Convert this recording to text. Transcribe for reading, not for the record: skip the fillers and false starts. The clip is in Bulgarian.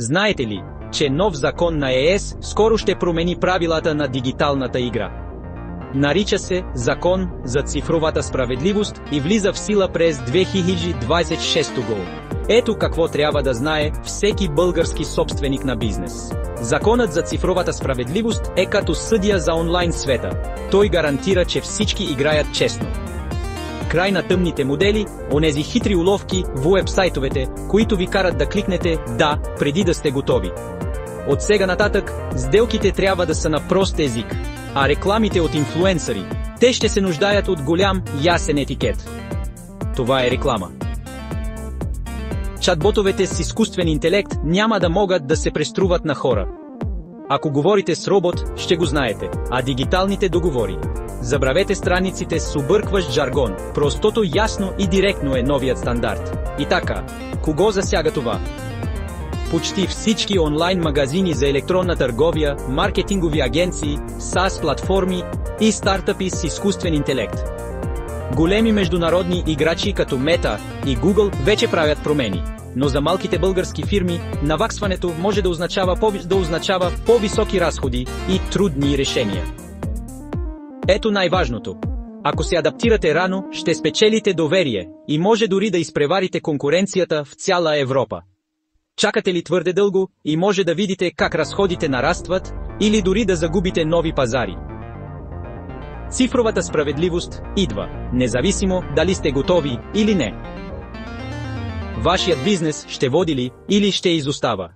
Знаете ли, че нов закон на ЕС скоро ще промени правилата на дигиталната игра? Нарича се Закон за цифровата справедливост и влиза в сила през 2026 година. Ето какво трябва да знае всеки български собственик на бизнес. Законът за цифровата справедливост е като съдия за онлайн света. Той гарантира, че всички играят честно. Край на тъмните модели, онези хитри уловки в уебсайтовете, които ви карат да кликнете «Да» преди да сте готови. От сега нататък, сделките трябва да са на прост език, а рекламите от инфлуенсъри, те ще се нуждаят от голям, ясен етикет. Това е реклама. Чатботовете с изкуствен интелект няма да могат да се преструват на хора. Ако говорите с робот, ще го знаете, а дигиталните договори. Забравете страниците с объркващ жаргон, простото ясно и директно е новият стандарт. И така, кого засяга това? Почти всички онлайн магазини за електронна търговия, маркетингови агенции, SaaS платформи и стартъпи с изкуствен интелект. Големи международни играчи като Meta и Google вече правят промени, но за малките български фирми наваксването може да означава по-високи разходи и трудни решения. Ето най-важното. Ако се адаптирате рано, ще спечелите доверие и може дори да изпреварите конкуренцията в цяла Европа. Чакате ли твърде дълго и може да видите как разходите нарастват или дори да загубите нови пазари. Цифровата справедливост идва, независимо дали сте готови или не. Вашият бизнес ще води ли или ще изостава?